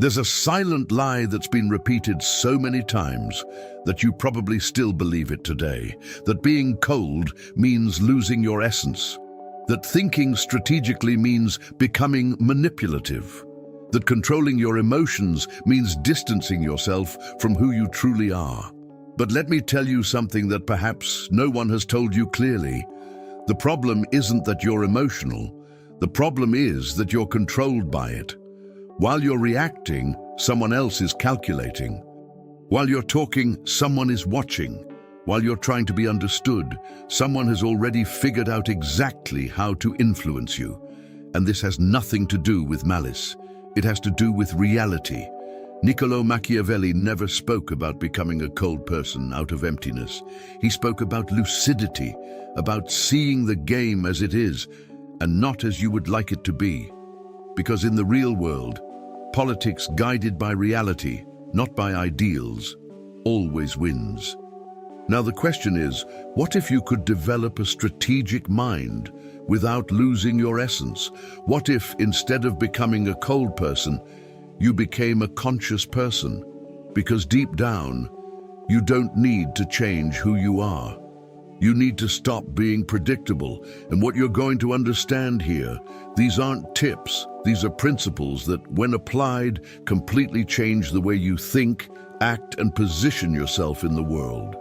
There's a silent lie that's been repeated so many times that you probably still believe it today, that being cold means losing your essence, that thinking strategically means becoming manipulative, that controlling your emotions means distancing yourself from who you truly are. But let me tell you something that perhaps no one has told you clearly. The problem isn't that you're emotional. The problem is that you're controlled by it. While you're reacting, someone else is calculating. While you're talking, someone is watching. While you're trying to be understood, someone has already figured out exactly how to influence you. And this has nothing to do with malice. It has to do with reality. Machiavelli never spoke about becoming a cold person out of emptiness. He spoke about lucidity, about seeing the game as it is, and not as you would like it to be. Because in the real world, politics guided by reality, not by ideals, always wins. Now the question is, what if you could develop a strategic mind without losing your essence? What if, instead of becoming a cold person, you became a conscious person? Because deep down, you don't need to change who you are. You need to stop being predictable. And what you're going to understand here, these aren't tips. These are principles that, when applied, completely change the way you think, act, and position yourself in the world.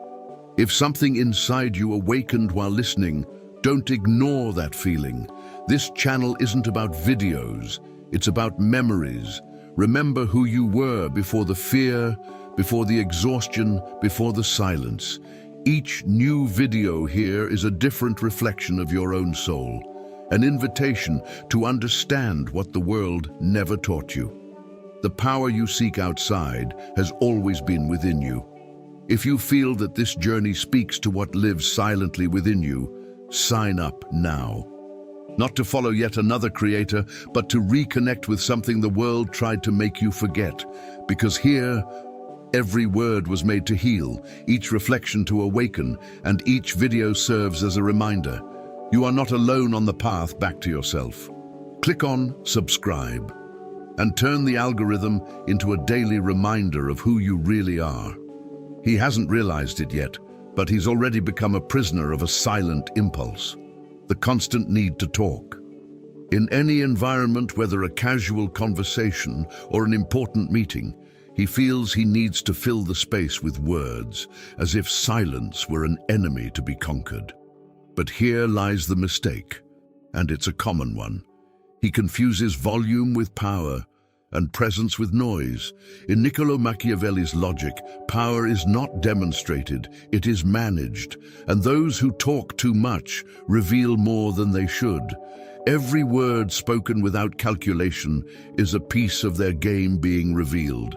If something inside you awakened while listening, don't ignore that feeling. This channel isn't about videos. It's about memories. Remember who you were before the fear, before the exhaustion, before the silence. Each new video here is a different reflection of your own soul, an invitation to understand what the world never taught you. The power you seek outside has always been within you. If you feel that this journey speaks to what lives silently within you, sign up now. Not to follow yet another creator, but to reconnect with something the world tried to make you forget. Because here, every word was made to heal, each reflection to awaken, and each video serves as a reminder. You are not alone on the path back to yourself. Click on subscribe and turn the algorithm into a daily reminder of who you really are. He hasn't realized it yet, but he's already become a prisoner of a silent impulse, the constant need to talk. In any environment, whether a casual conversation or an important meeting, he feels he needs to fill the space with words, as if silence were an enemy to be conquered. But here lies the mistake, and it's a common one. He confuses volume with power and presence with noise. In Machiavelli's logic, power is not demonstrated, it is managed, and those who talk too much reveal more than they should. Every word spoken without calculation is a piece of their game being revealed.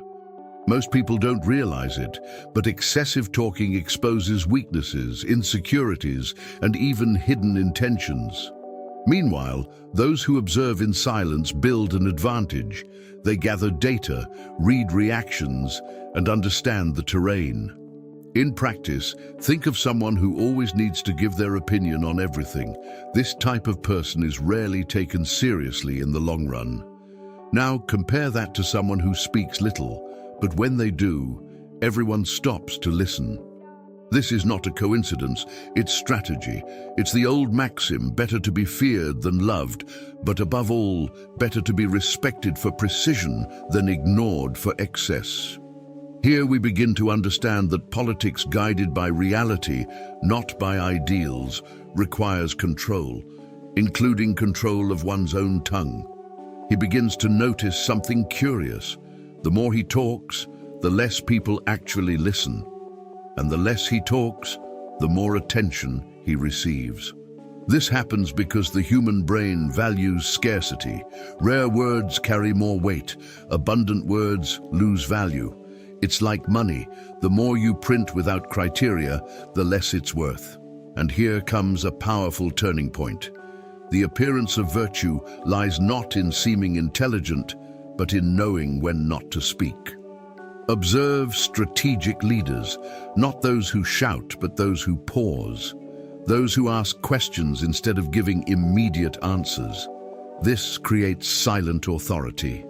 Most people don't realize it, but excessive talking exposes weaknesses, insecurities, and even hidden intentions. Meanwhile, those who observe in silence build an advantage. They gather data, read reactions, and understand the terrain. In practice, think of someone who always needs to give their opinion on everything. This type of person is rarely taken seriously in the long run. Now compare that to someone who speaks little, but when they do, everyone stops to listen. This is not a coincidence, it's strategy. It's the old maxim, better to be feared than loved, but above all, better to be respected for precision than ignored for excess. Here we begin to understand that politics guided by reality, not by ideals, requires control, including control of one's own tongue. He begins to notice something curious. The more he talks, the less people actually listen. And the less he talks, the more attention he receives. This happens because the human brain values scarcity. Rare words carry more weight. Abundant words lose value. It's like money. The more you print without criteria, the less it's worth. And here comes a powerful turning point. The appearance of virtue lies not in seeming intelligent, but in knowing when not to speak. Observe strategic leaders, not those who shout, but those who pause, those who ask questions instead of giving immediate answers. This creates silent authority.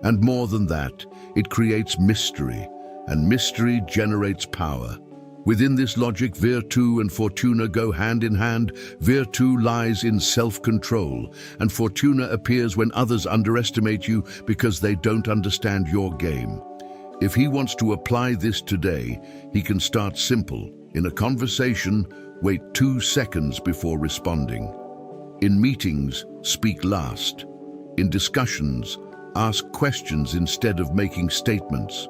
And more than that, it creates mystery, and mystery generates power. Within this logic, virtù and fortuna go hand in hand. Virtù lies in self-control, and fortuna appears when others underestimate you because they don't understand your game. If he wants to apply this today, he can start simple. In a conversation, wait 2 seconds before responding. In meetings, speak last. In discussions, ask questions instead of making statements.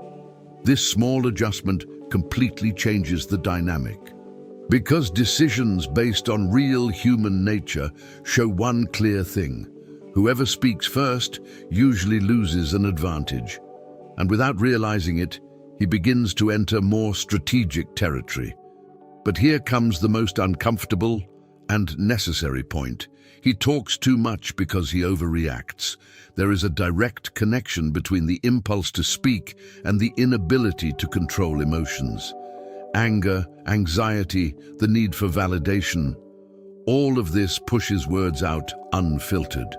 This small adjustment completely changes the dynamic. Because decisions based on real human nature show one clear thing: whoever speaks first usually loses an advantage. And without realizing it, he begins to enter more strategic territory. But here comes the most uncomfortable and necessary point. He talks too much because he overreacts. There is a direct connection between the impulse to speak and the inability to control emotions. Anger, anxiety, the need for validation, all of this pushes words out unfiltered.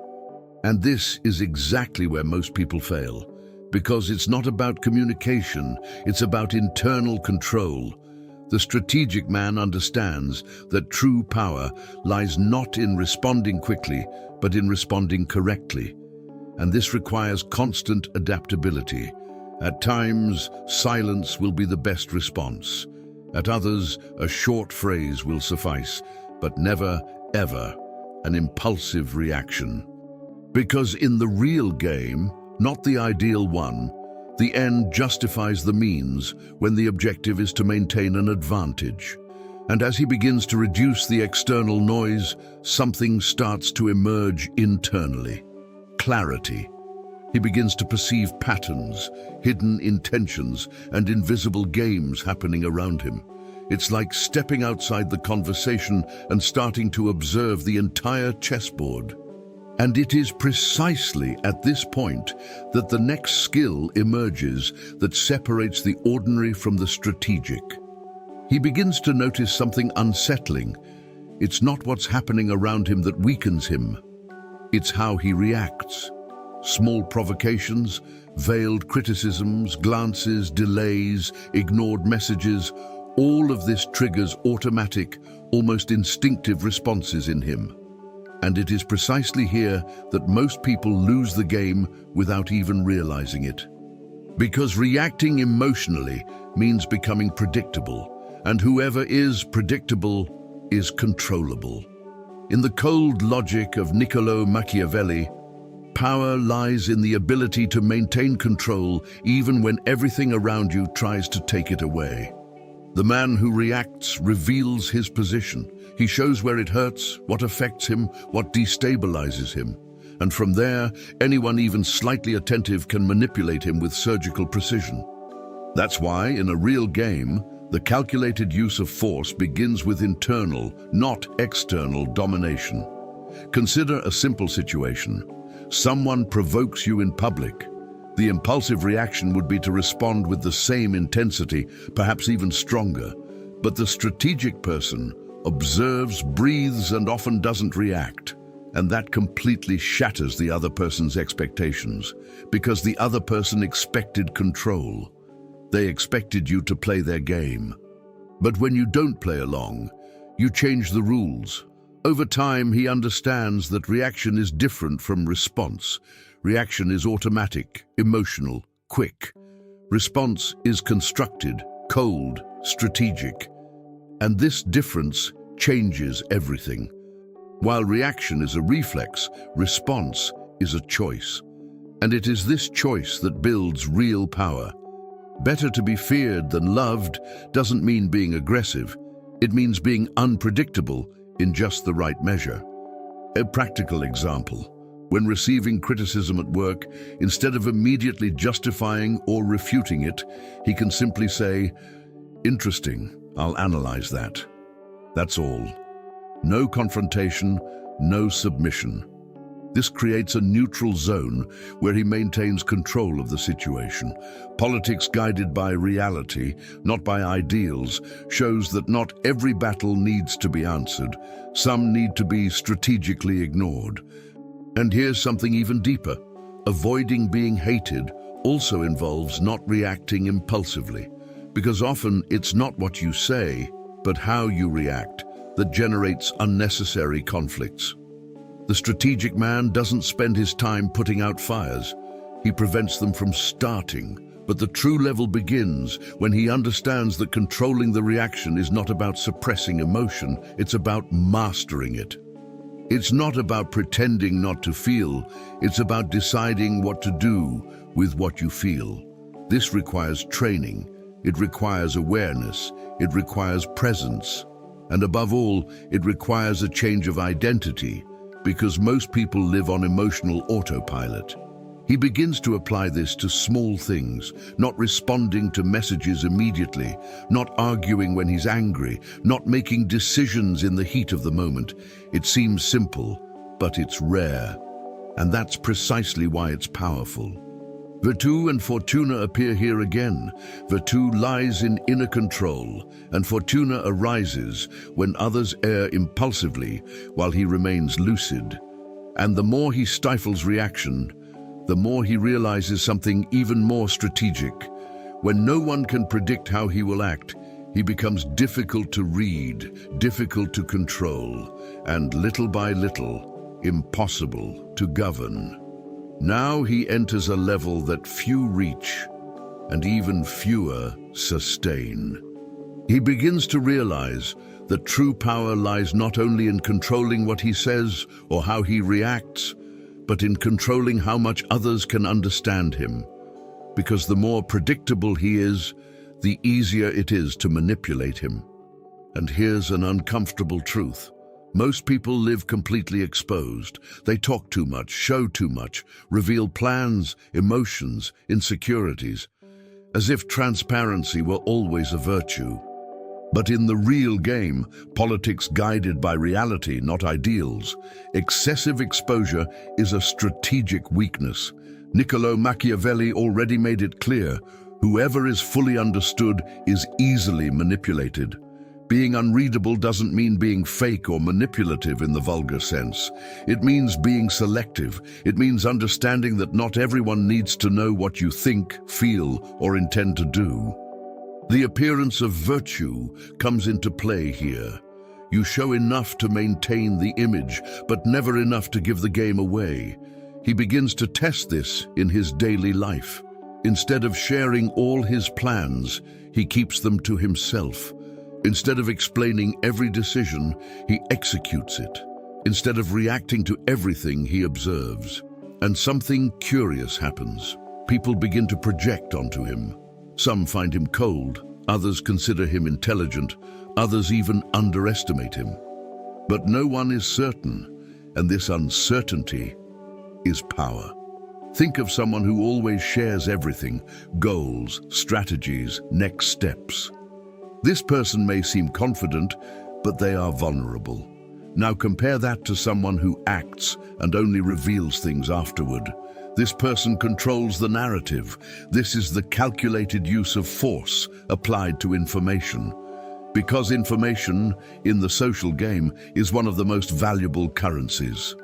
And this is exactly where most people fail, because it's not about communication, it's about internal control. The strategic man understands that true power lies not in responding quickly, but in responding correctly. And this requires constant adaptability. At times, silence will be the best response. At others, a short phrase will suffice, but never, ever, an impulsive reaction. Because in the real game, not the ideal one, the end justifies the means when the objective is to maintain an advantage. And as he begins to reduce the external noise, something starts to emerge internally. Clarity. He begins to perceive patterns, hidden intentions, and invisible games happening around him. It's like stepping outside the conversation and starting to observe the entire chessboard. And it is precisely at this point that the next skill emerges that separates the ordinary from the strategic. He begins to notice something unsettling. It's not what's happening around him that weakens him. It's how he reacts. Small provocations, veiled criticisms, glances, delays, ignored messages, all of this triggers automatic, almost instinctive responses in him. And it is precisely here that most people lose the game without even realizing it. Because reacting emotionally means becoming predictable, and whoever is predictable is controllable. In the cold logic of Niccolo Machiavelli, power lies in the ability to maintain control even when everything around you tries to take it away. The man who reacts reveals his position. He shows where it hurts, what affects him, what destabilizes him. And from there, anyone even slightly attentive can manipulate him with surgical precision. That's why, in a real game, the calculated use of force begins with internal, not external domination. Consider a simple situation. Someone provokes you in public. The impulsive reaction would be to respond with the same intensity, perhaps even stronger. But the strategic person observes, breathes, and often doesn't react. And that completely shatters the other person's expectations, because the other person expected control. They expected you to play their game. But when you don't play along, you change the rules. Over time, he understands that reaction is different from response. Reaction is automatic, emotional, quick. Response is constructed, cold, strategic. And this difference changes everything. While reaction is a reflex, response is a choice. And it is this choice that builds real power. Better to be feared than loved doesn't mean being aggressive. It means being unpredictable in just the right measure. A practical example. When receiving criticism at work, instead of immediately justifying or refuting it, he can simply say, "Interesting, I'll analyze that." That's all. No confrontation, no submission. This creates a neutral zone where he maintains control of the situation. Politics guided by reality, not by ideals, shows that not every battle needs to be answered. Some need to be strategically ignored. And here's something even deeper. avoiding being hated also involves not reacting impulsively, because often it's not what you say, but how you react that generates unnecessary conflicts. The strategic man doesn't spend his time putting out fires. He prevents them from starting. But the true level begins when he understands that controlling the reaction is not about suppressing emotion, it's about mastering it. It's not about pretending not to feel, it's about deciding what to do with what you feel. This requires training, it requires awareness, it requires presence, and above all, it requires a change of identity, because most people live on emotional autopilot. He begins to apply this to small things, not responding to messages immediately, not arguing when he's angry, not making decisions in the heat of the moment. It seems simple, but it's rare. And that's precisely why it's powerful. Virtù and Fortuna appear here again. Virtù lies in inner control, and Fortuna arises when others err impulsively while he remains lucid. And the more he stifles reaction, the more he realizes something even more strategic. When no one can predict how he will act, he becomes difficult to read, difficult to control, and little by little, impossible to govern. Now he enters a level that few reach, and even fewer sustain. He begins to realize that true power lies not only in controlling what he says or how he reacts, but in controlling how much others can understand him. Because the more predictable he is, the easier it is to manipulate him. And here's an uncomfortable truth. Most people live completely exposed. They talk too much, show too much, reveal plans, emotions, insecurities, as if transparency were always a virtue. But in the real game, politics guided by reality, not ideals, excessive exposure is a strategic weakness. Niccolo Machiavelli already made it clear, whoever is fully understood is easily manipulated. Being unreadable doesn't mean being fake or manipulative in the vulgar sense. It means being selective. It means understanding that not everyone needs to know what you think, feel, or intend to do. The appearance of virtue comes into play here. You show enough to maintain the image, but never enough to give the game away. He begins to test this in his daily life. Instead of sharing all his plans, he keeps them to himself. Instead of explaining every decision, he executes it. Instead of reacting to everything, he observes. And something curious happens. People begin to project onto him. Some find him cold, others consider him intelligent, others even underestimate him. But no one is certain, and this uncertainty is power. Think of someone who always shares everything: goals, strategies, next steps. This person may seem confident, but they are vulnerable. Now compare that to someone who acts and only reveals things afterward. This person controls the narrative. This is the calculated use of force applied to information. Because information, in the social game, is one of the most valuable currencies.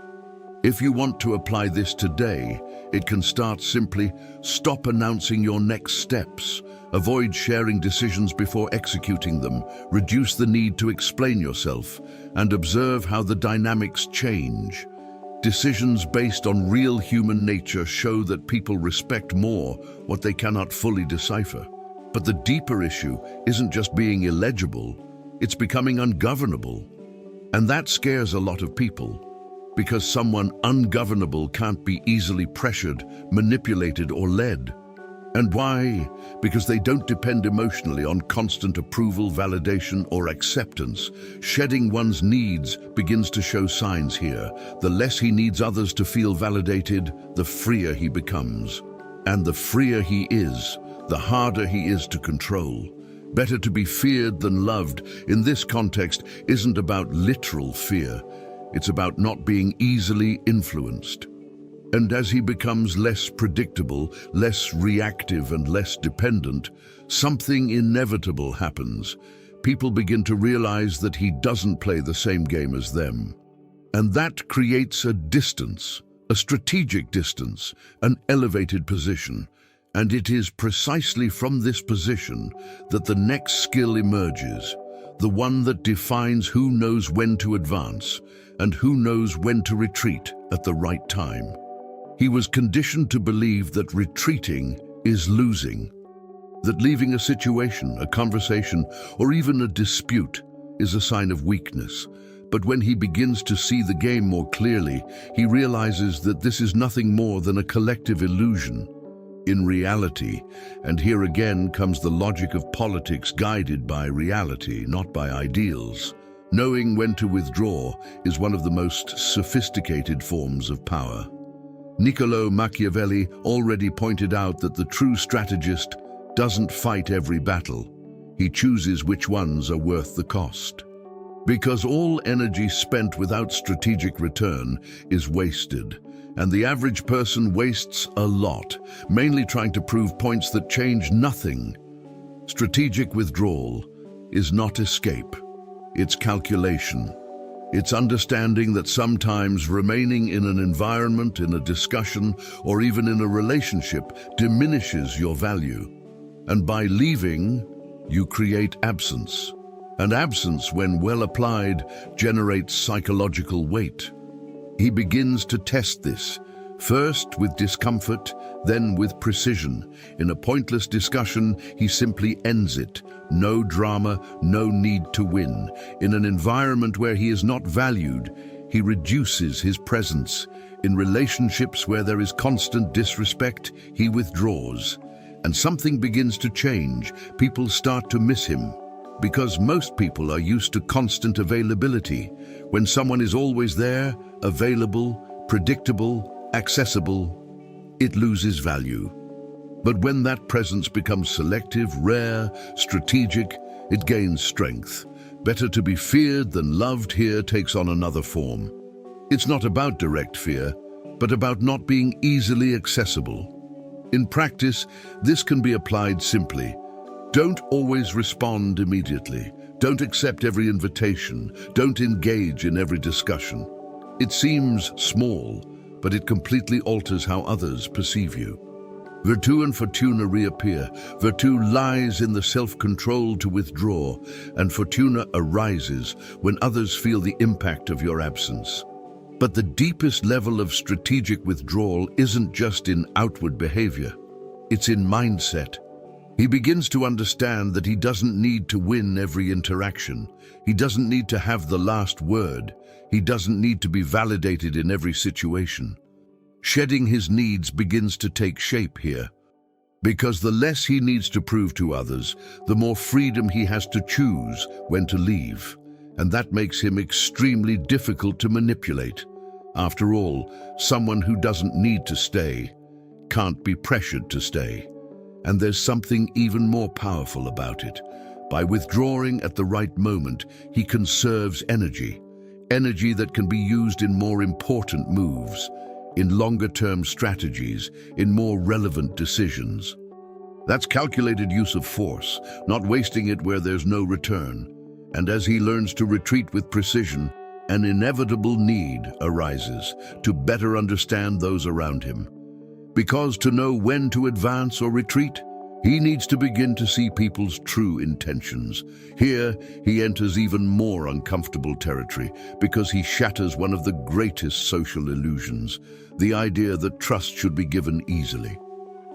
If you want to apply this today, it can start simply: stop announcing your next steps, avoid sharing decisions before executing them, reduce the need to explain yourself, and observe how the dynamics change. Decisions based on real human nature show that people respect more what they cannot fully decipher. But the deeper issue isn't just being illegible, it's becoming ungovernable. And that scares a lot of people, because someone ungovernable can't be easily pressured, manipulated, or led. And why? Because they don't depend emotionally on constant approval, validation, or acceptance. Shedding one's needs begins to show signs here. The less he needs others to feel validated, the freer he becomes. And the freer he is, the harder he is to control. Better to be feared than loved in this context isn't about literal fear. It's about not being easily influenced. And as he becomes less predictable, less reactive, and less dependent, something inevitable happens. People begin to realize that he doesn't play the same game as them. And that creates a distance, a strategic distance, an elevated position. And it is precisely from this position that the next skill emerges, the one that defines who knows when to advance and who knows when to retreat at the right time. He was conditioned to believe that retreating is losing, that leaving a situation, a conversation, or even a dispute is a sign of weakness. But when he begins to see the game more clearly, he realizes that this is nothing more than a collective illusion. In reality, and here again comes the logic of politics guided by reality, not by ideals, knowing when to withdraw is one of the most sophisticated forms of power. Niccolò Machiavelli already pointed out that the true strategist doesn't fight every battle. He chooses which ones are worth the cost. Because all energy spent without strategic return is wasted, and the average person wastes a lot, mainly trying to prove points that change nothing. Strategic withdrawal is not escape, it's calculation. It's understanding that sometimes remaining in an environment, in a discussion, or even in a relationship diminishes your value. And by leaving, you create absence. And absence, when well applied, generates psychological weight. He begins to test this, first with discomfort, then with precision. In a pointless discussion, he simply ends it. No drama, no need to win. In an environment where he is not valued, he reduces his presence. In relationships where there is constant disrespect, he withdraws. And something begins to change. People start to miss him. Because most people are used to constant availability. When someone is always there, available, predictable, accessible, it loses value. But when that presence becomes selective, rare, strategic, it gains strength. Better to be feared than loved here takes on another form. It's not about direct fear, but about not being easily accessible. In practice, this can be applied simply. Don't always respond immediately. Don't accept every invitation. Don't engage in every discussion. It seems small, but it completely alters how others perceive you. Virtue and fortuna reappear. Virtue lies in the self-control to withdraw, and fortuna arises when others feel the impact of your absence. But the deepest level of strategic withdrawal isn't just in outward behavior. It's in mindset. He begins to understand that he doesn't need to win every interaction. He doesn't need to have the last word. He doesn't need to be validated in every situation. Shedding his needs begins to take shape here. Because the less he needs to prove to others, the more freedom he has to choose when to leave. And that makes him extremely difficult to manipulate. After all, someone who doesn't need to stay can't be pressured to stay. And there's something even more powerful about it. By withdrawing at the right moment, he conserves energy. Energy that can be used in more important moves, in longer-term strategies, in more relevant decisions. That's calculated use of force, not wasting it where there's no return. And as he learns to retreat with precision, an inevitable need arises to better understand those around him. Because to know when to advance or retreat, he needs to begin to see people's true intentions. Here, he enters even more uncomfortable territory because he shatters one of the greatest social illusions, the idea that trust should be given easily.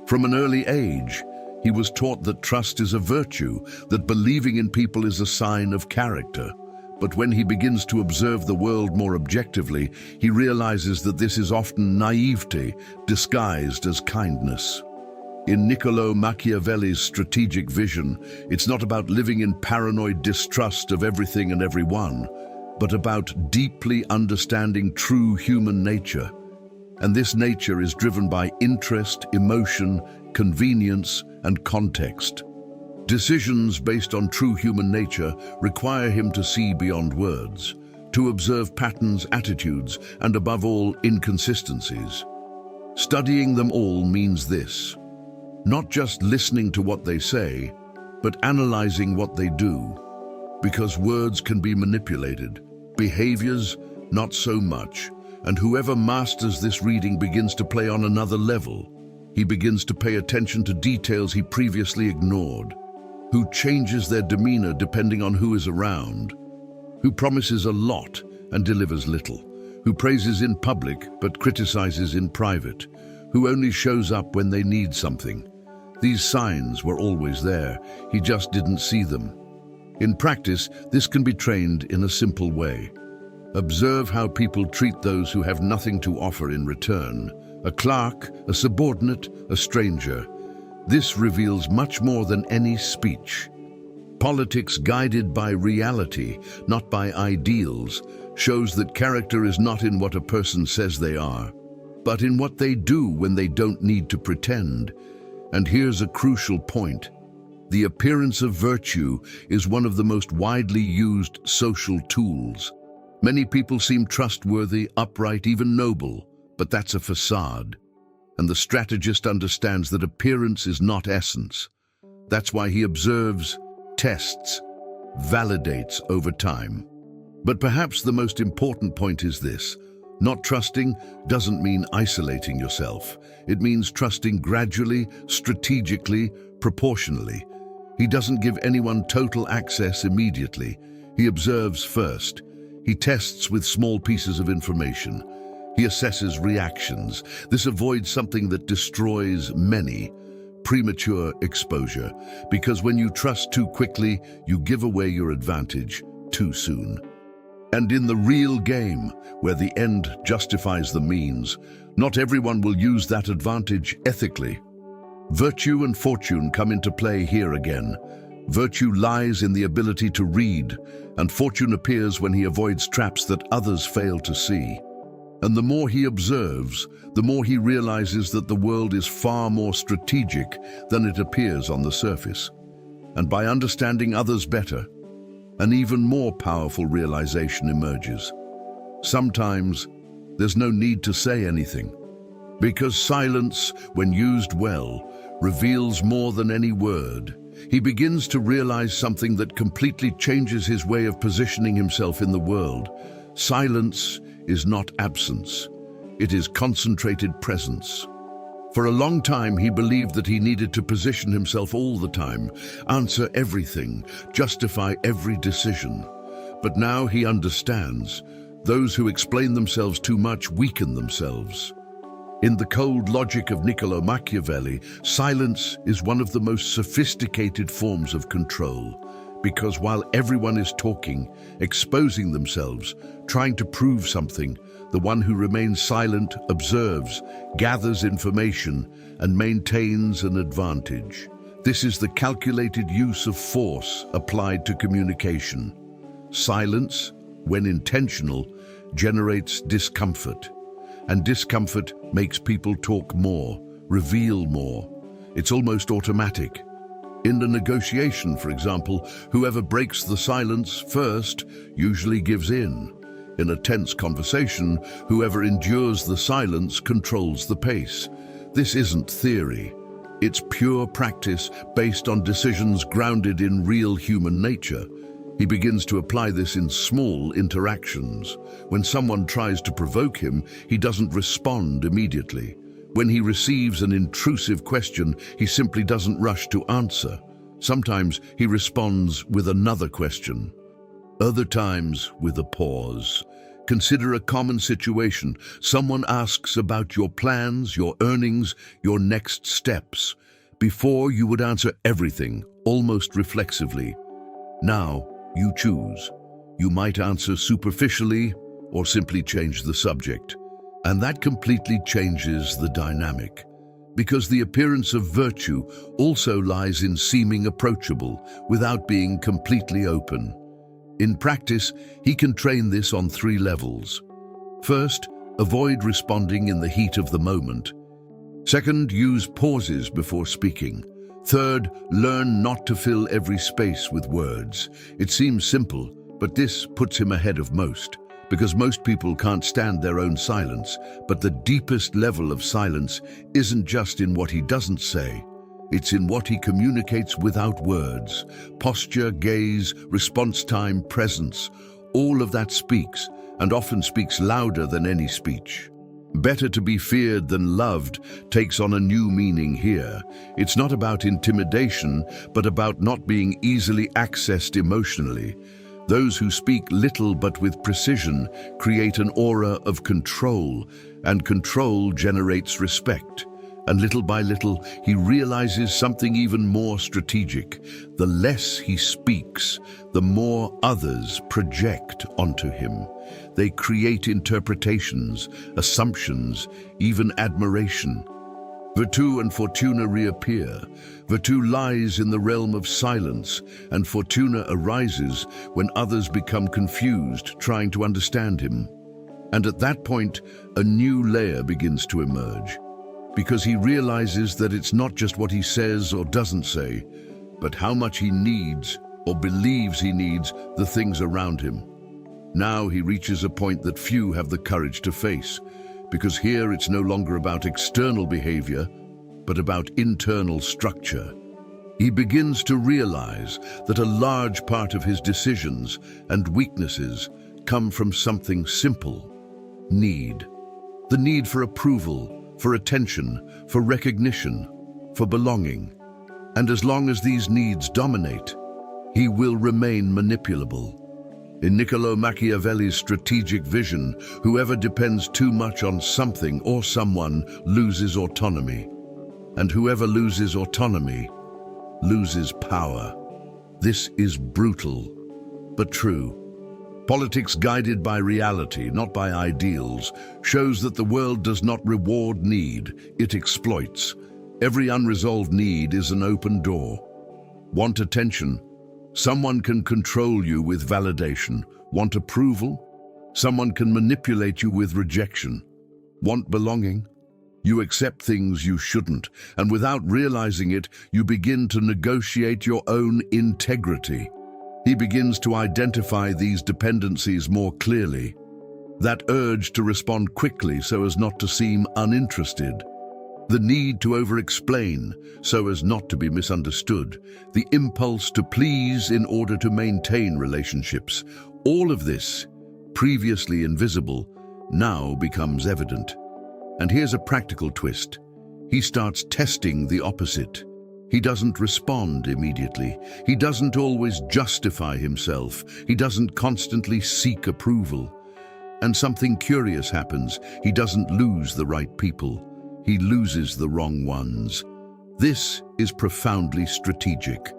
From an early age, he was taught that trust is a virtue, that believing in people is a sign of character. But when he begins to observe the world more objectively, he realizes that this is often naivety disguised as kindness. In Niccolò Machiavelli's strategic vision, it's not about living in paranoid distrust of everything and everyone, but about deeply understanding true human nature. And this nature is driven by interest, emotion, convenience, and context. Decisions based on true human nature require him to see beyond words, to observe patterns, attitudes, and above all, inconsistencies. Studying them all means this: not just listening to what they say, but analyzing what they do. Because words can be manipulated, behaviors not so much, And whoever masters this reading begins to play on another level. He begins to pay attention to details he previously ignored, who changes their demeanor depending on who is around, who promises a lot and delivers little, who praises in public but criticizes in private, who only shows up when they need something. These signs were always there, he just didn't see them. In practice, this can be trained in a simple way. Observe how people treat those who have nothing to offer in return. A clerk, a subordinate, a stranger. This reveals much more than any speech. Politics guided by reality, not by ideals, shows that character is not in what a person says they are, but in what they do when they don't need to pretend. And here's a crucial point. The appearance of virtue is one of the most widely used social tools. Many people seem trustworthy, upright, even noble, but that's a facade. And the strategist understands that appearance is not essence. That's why he observes, tests, validates over time. But perhaps the most important point is this. Not trusting doesn't mean isolating yourself. It means trusting gradually, strategically, proportionally. He doesn't give anyone total access immediately. He observes first. He tests with small pieces of information. He assesses reactions. This avoids something that destroys many, premature exposure, because when you trust too quickly, you give away your advantage too soon. And in the real game, where the end justifies the means, not everyone will use that advantage ethically. Virtue and fortune come into play here again. Virtue lies in the ability to read, and fortune appears when he avoids traps that others fail to see. And the more he observes, the more he realizes that the world is far more strategic than it appears on the surface. And by understanding others better, an even more powerful realization emerges. Sometimes there's no need to say anything, because silence, when used well, reveals more than any word. He begins to realize something that completely changes his way of positioning himself in the world. Silence is not absence. It is concentrated presence. For a long time, he believed that he needed to position himself all the time, answer everything, justify every decision. But now he understands. Those who explain themselves too much weaken themselves. In the cold logic of Machiavelli, silence is one of the most sophisticated forms of control, because while everyone is talking, exposing themselves, trying to prove something, the one who remains silent observes, gathers information, and maintains an advantage. This is the calculated use of force applied to communication. Silence, when intentional, generates discomfort. And discomfort makes people talk more, reveal more. It's almost automatic. In a negotiation, for example, whoever breaks the silence first usually gives in. In a tense conversation, whoever endures the silence controls the pace. This isn't theory. It's pure practice based on decisions grounded in real human nature. He begins to apply this in small interactions. When someone tries to provoke him, he doesn't respond immediately. When he receives an intrusive question, he simply doesn't rush to answer. Sometimes he responds with another question. Other times with a pause. Consider a common situation. Someone asks about your plans, your earnings, your next steps. Before, you would answer everything, almost reflexively. Now, you choose. You might answer superficially or simply change the subject. And that completely changes the dynamic. Because the appearance of virtue also lies in seeming approachable without being completely open. In practice, he can train this on 3 levels. First, avoid responding in the heat of the moment. Second, use pauses before speaking. Third, learn not to fill every space with words. It seems simple, but this puts him ahead of most, because most people can't stand their own silence. But the deepest level of silence isn't just in what he doesn't say. It's in what he communicates without words. Posture, gaze, response time, presence. all of that speaks, and often speaks louder than any speech. Better to be feared than loved takes on a new meaning here. It's not about intimidation, but about not being easily accessed emotionally. Those who speak little but with precision create an aura of control, and control generates respect. And little by little, he realizes something even more strategic. The less he speaks, the more others project onto him. They create interpretations, assumptions, even admiration. Virtù and Fortuna reappear. Virtù lies in the realm of silence, and Fortuna arises when others become confused, trying to understand him. And at that point, a new layer begins to emerge. Because he realizes that it's not just what he says or doesn't say, but how much he needs or believes he needs the things around him. Now he reaches a point that few have the courage to face, because here it's no longer about external behavior, but about internal structure. He begins to realize that a large part of his decisions and weaknesses come from something simple: need. The need for approval, for attention, for recognition, for belonging. And as long as these needs dominate, he will remain manipulable. In Niccolo Machiavelli's strategic vision, whoever depends too much on something or someone loses autonomy. And whoever loses autonomy loses power. This is brutal, but true. Politics guided by reality, not by ideals, shows that the world does not reward need, it exploits. Every unresolved need is an open door. Want attention? Someone can control you with validation. Want approval? Someone can manipulate you with rejection. Want belonging? You accept things you shouldn't, and without realizing it, you begin to negotiate your own integrity. He begins to identify these dependencies more clearly. That urge to respond quickly so as not to seem uninterested. The need to over-explain so as not to be misunderstood. The impulse to please in order to maintain relationships. All of this, previously invisible, now becomes evident. And here's a practical twist. He starts testing the opposite. He doesn't respond immediately. He doesn't always justify himself. He doesn't constantly seek approval. And something curious happens. He doesn't lose the right people. He loses the wrong ones. This is profoundly strategic.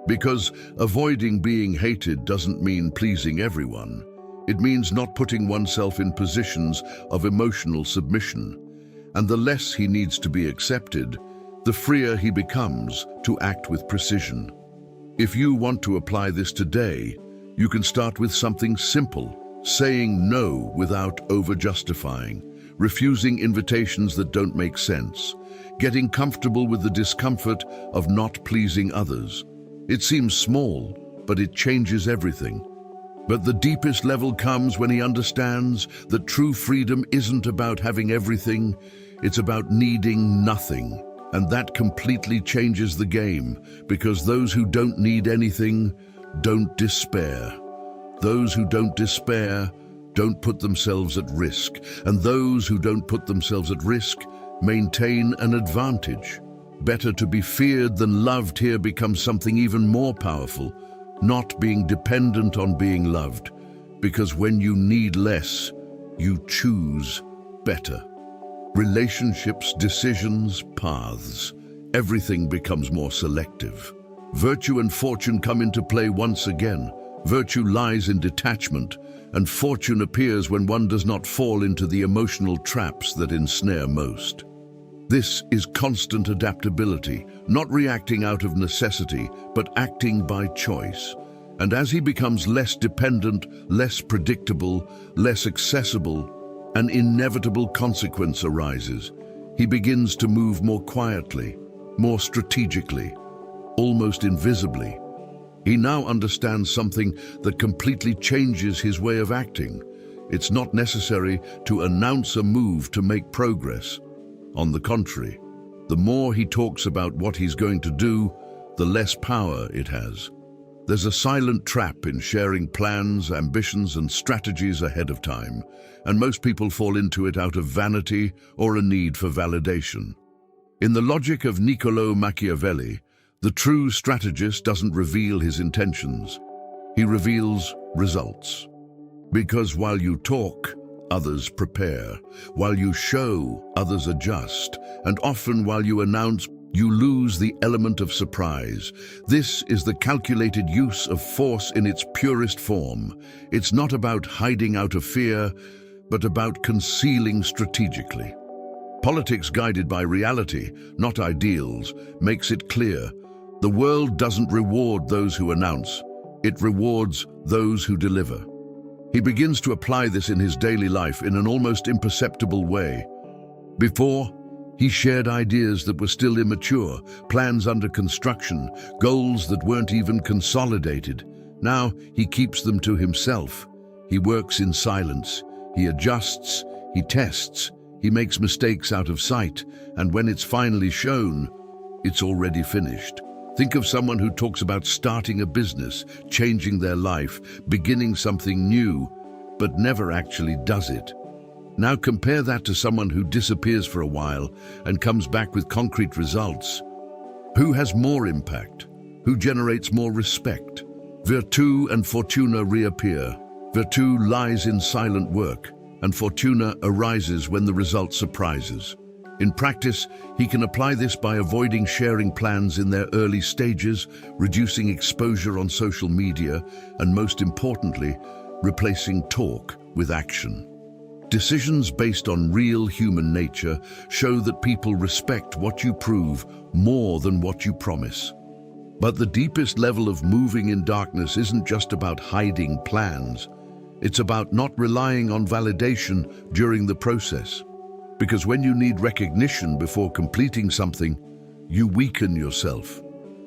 Because avoiding being hated doesn't mean pleasing everyone. It means not putting oneself in positions of emotional submission. And the less he needs to be accepted, the freer he becomes to act with precision. If you want to apply this today, you can start with something simple, saying no without over-justifying, refusing invitations that don't make sense, getting comfortable with the discomfort of not pleasing others. It seems small, but it changes everything. But the deepest level comes when he understands that true freedom isn't about having everything, it's about needing nothing. And that completely changes the game, because those who don't need anything don't despair. Those who don't despair don't put themselves at risk, and those who don't put themselves at risk maintain an advantage. Better to be feared than loved here becomes something even more powerful, not being dependent on being loved, because when you need less, you choose better. Relationships, decisions, paths, everything becomes more selective. Virtue and fortune come into play once again. Virtue lies in detachment, and fortune appears when one does not fall into the emotional traps that ensnare most. This is constant adaptability, not reacting out of necessity, but acting by choice. And as he becomes less dependent, less predictable, less accessible, an inevitable consequence arises. He begins to move more quietly, more strategically, almost invisibly. He now understands something that completely changes his way of acting. It's not necessary to announce a move to make progress. On the contrary, the more he talks about what he's going to do, the less power it has. There's a silent trap in sharing plans, ambitions, and strategies ahead of time, and most people fall into it out of vanity or a need for validation. In the logic of Niccolò Machiavelli, the true strategist doesn't reveal his intentions. He reveals results. Because while you talk, others prepare. While you show, others adjust. And often while you announce, you lose the element of surprise. This is the calculated use of force in its purest form. It's not about hiding out of fear, but about concealing strategically. Politics guided by reality, not ideals, makes it clear. The world doesn't reward those who announce. It rewards those who deliver. He begins to apply this in his daily life in an almost imperceptible way. Before, he shared ideas that were still immature, plans under construction, goals that weren't even consolidated. Now he keeps them to himself. He works in silence. He adjusts, he tests, he makes mistakes out of sight, and when it's finally shown, it's already finished. Think of someone who talks about starting a business, changing their life, beginning something new, but never actually does it. Now compare that to someone who disappears for a while and comes back with concrete results. Who has more impact? Who generates more respect? Virtue and Fortuna reappear. Virtue lies in silent work, and Fortuna arises when the result surprises. In practice, he can apply this by avoiding sharing plans in their early stages, reducing exposure on social media, and most importantly, replacing talk with action. Decisions based on real human nature show that people respect what you prove more than what you promise. But the deepest level of moving in darkness isn't just about hiding plans. It's about not relying on validation during the process. Because when you need recognition before completing something, you weaken yourself.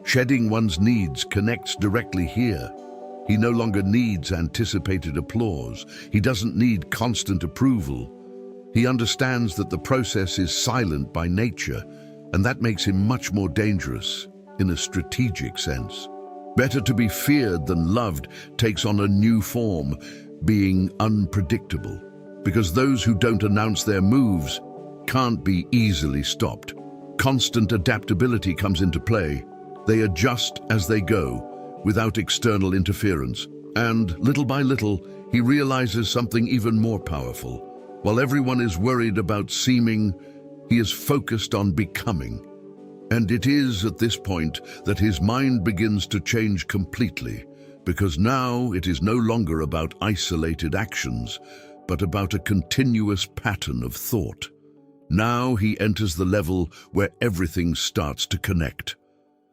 Shedding one's needs connects directly here. He no longer needs anticipated applause. He doesn't need constant approval. He understands that the process is silent by nature, and that makes him much more dangerous in a strategic sense. Better to be feared than loved takes on a new form, being unpredictable. Because those who don't announce their moves can't be easily stopped. Constant adaptability comes into play. They adjust as they go, without external interference. And little by little, he realizes something even more powerful. While everyone is worried about seeming, he is focused on becoming. And it is at this point that his mind begins to change completely, because now it is no longer about isolated actions, but about a continuous pattern of thought. Now he enters the level where everything starts to connect.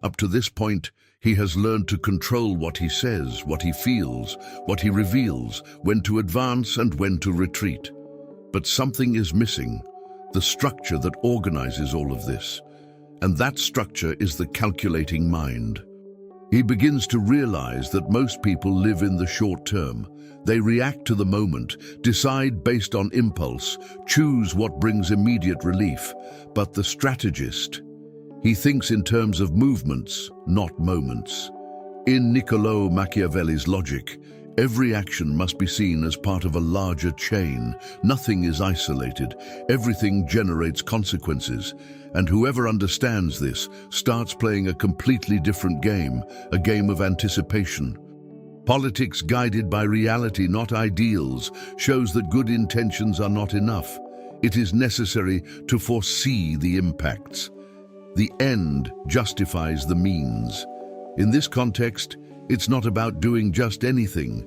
Up to this point, he has learned to control what he says, what he feels, what he reveals, when to advance and when to retreat. But something is missing, the structure that organizes all of this. And that structure is the calculating mind. He begins to realize that most people live in the short term. They react to the moment, decide based on impulse, choose what brings immediate relief. But the strategist, he thinks in terms of movements, not moments. In Niccolò Machiavelli's logic, every action must be seen as part of a larger chain. Nothing is isolated. Everything generates consequences. And whoever understands this starts playing a completely different game, a game of anticipation. Politics guided by reality, not ideals, shows that good intentions are not enough. It is necessary to foresee the impacts. The end justifies the means. In this context, it's not about doing just anything,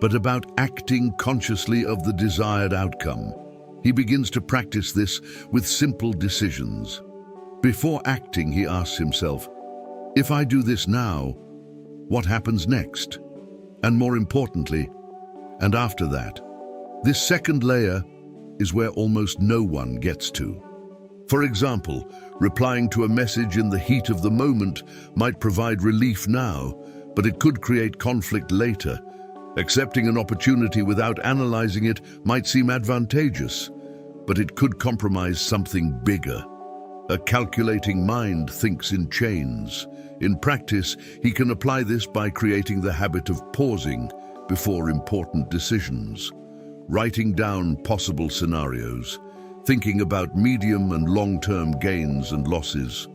but about acting consciously of the desired outcome. He begins to practice this with simple decisions. Before acting, he asks himself, if I do this now, what happens next? And more importantly, and after that? This second layer is where almost no one gets to. For example, replying to a message in the heat of the moment might provide relief now, but it could create conflict later. Accepting an opportunity without analyzing it might seem advantageous, but it could compromise something bigger. A calculating mind thinks in chains. In practice, he can apply this by creating the habit of pausing before important decisions, writing down possible scenarios, thinking about medium and long-term gains and losses.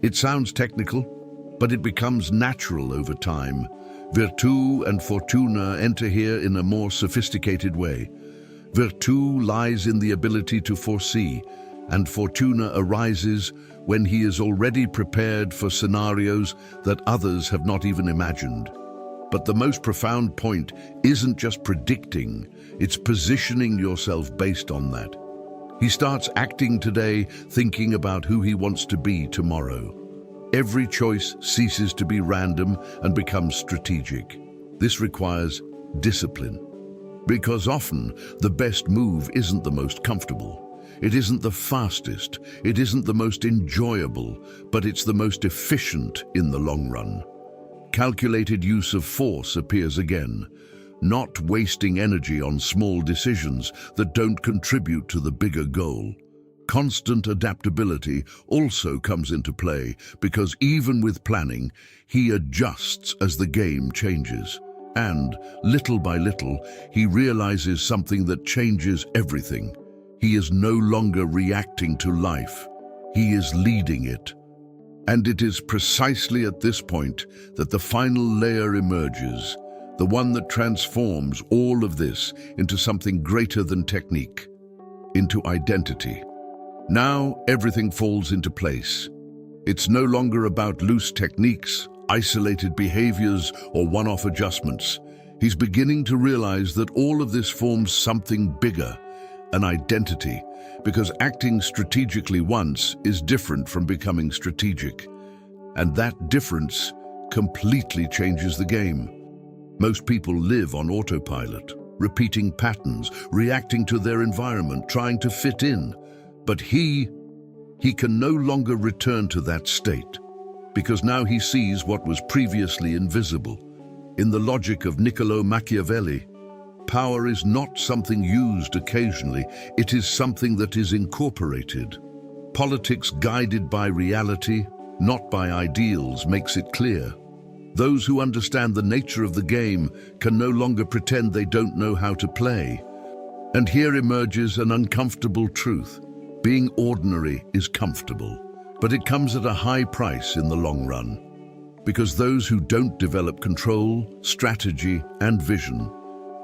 It sounds technical, but it becomes natural over time. Virtù and fortuna enter here in a more sophisticated way. Virtù lies in the ability to foresee, and fortuna arises when he is already prepared for scenarios that others have not even imagined. But the most profound point isn't just predicting, it's positioning yourself based on that. He starts acting today, thinking about who he wants to be tomorrow. Every choice ceases to be random and becomes strategic. This requires discipline, because often the best move isn't the most comfortable. It isn't the fastest, it isn't the most enjoyable, but it's the most efficient in the long run. Calculated use of force appears again, not wasting energy on small decisions that don't contribute to the bigger goal. Constant adaptability also comes into play because even with planning, he adjusts as the game changes. And, little by little, he realizes something that changes everything. He is no longer reacting to life, he is leading it. And it is precisely at this point that the final layer emerges, the one that transforms all of this into something greater than technique, into identity. Now everything falls into place. It's no longer about loose techniques, isolated behaviors, or one-off adjustments. He's beginning to realize that all of this forms something bigger, an identity, because acting strategically once is different from becoming strategic. And that difference completely changes the game. Most people live on autopilot, repeating patterns, reacting to their environment, trying to fit in. But he can no longer return to that state, because now he sees what was previously invisible. In the logic of Machiavelli, power is not something used occasionally, it is something that is incorporated. Politics guided by reality, not by ideals, makes it clear. Those who understand the nature of the game can no longer pretend they don't know how to play. And here emerges an uncomfortable truth. Being ordinary is comfortable, but it comes at a high price in the long run. Because those who don't develop control, strategy, and vision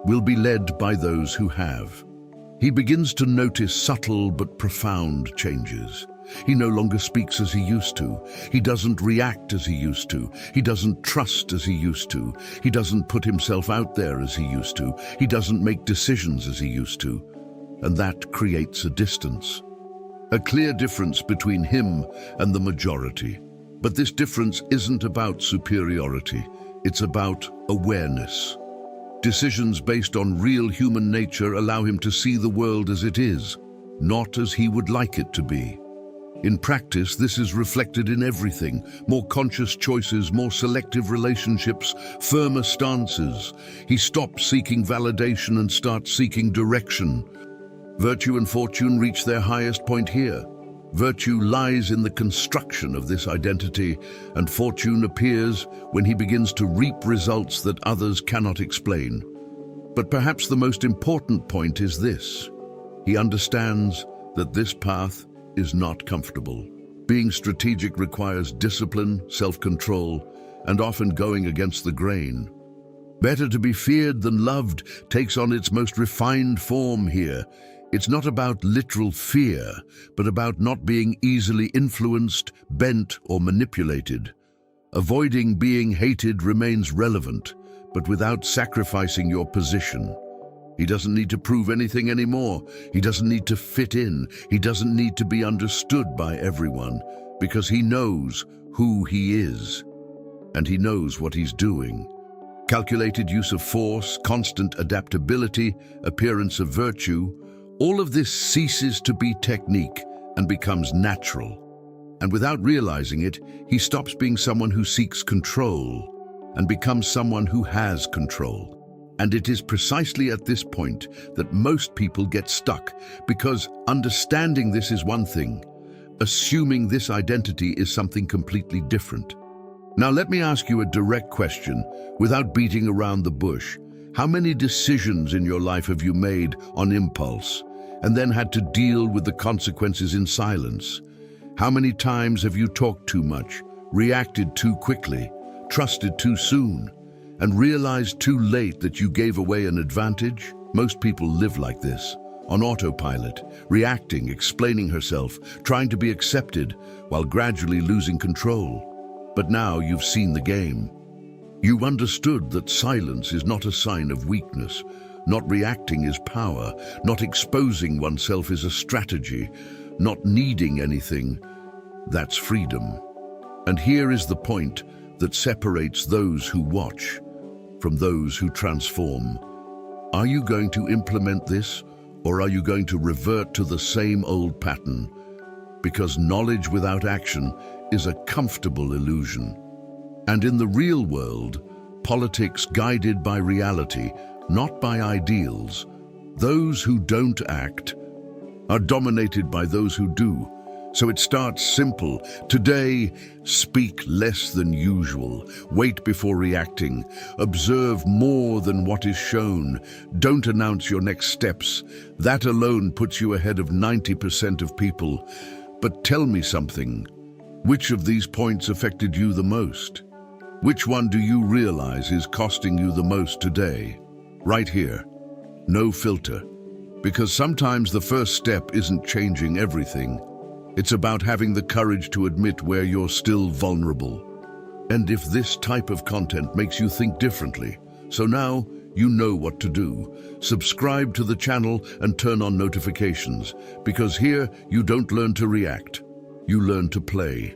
will be led by those who have. He begins to notice subtle but profound changes. He no longer speaks as he used to. He doesn't react as he used to. He doesn't trust as he used to. He doesn't put himself out there as he used to. He doesn't make decisions as he used to. And that creates a distance. A clear difference between him and the majority. But this difference isn't about superiority. It's about awareness. Decisions based on real human nature allow him to see the world as it is, not as he would like it to be. In practice, this is reflected in everything: more conscious choices, more selective relationships, firmer stances. He stops seeking validation and starts seeking direction. Virtue and fortune reach their highest point here. Virtue lies in the construction of this identity, and fortune appears when he begins to reap results that others cannot explain. But perhaps the most important point is this: he understands that this path is not comfortable. Being strategic requires discipline, self-control, and often going against the grain. Better to be feared than loved takes on its most refined form here. It's not about literal fear, but about not being easily influenced, bent, or manipulated. Avoiding being hated remains relevant, but without sacrificing your position. He doesn't need to prove anything anymore. He doesn't need to fit in. He doesn't need to be understood by everyone, because he knows who he is, and he knows what he's doing. Calculated use of force, constant adaptability, appearance of virtue, all of this ceases to be technique and becomes natural. And without realizing it, he stops being someone who seeks control and becomes someone who has control. And it is precisely at this point that most people get stuck, because understanding this is one thing, assuming this identity is something completely different. Now let me ask you a direct question, without beating around the bush. How many decisions in your life have you made on impulse, and then had to deal with the consequences in silence? How many times have you talked too much, reacted too quickly, trusted too soon, and realized too late that you gave away an advantage? Most people live like this, on autopilot, reacting, explaining herself, trying to be accepted, while gradually losing control. But now you've seen the game. You understood that silence is not a sign of weakness, not reacting is power, not exposing oneself is a strategy, not needing anything, that's freedom. And here is the point that separates those who watch from those who transform. Are you going to implement this, or are you going to revert to the same old pattern? Because knowledge without action is a comfortable illusion. And in the real world, politics guided by reality, not by ideals, those who don't act are dominated by those who do. So it starts simple. Today, speak less than usual. Wait before reacting. Observe more than what is shown. Don't announce your next steps. That alone puts you ahead of 90% of people. But tell me something. Which of these points affected you the most? Which one do you realize is costing you the most today? Right here. No filter. Because sometimes the first step isn't changing everything. It's about having the courage to admit where you're still vulnerable. And if this type of content makes you think differently, so now you know what to do. Subscribe to the channel and turn on notifications, because here you don't learn to react, you learn to play.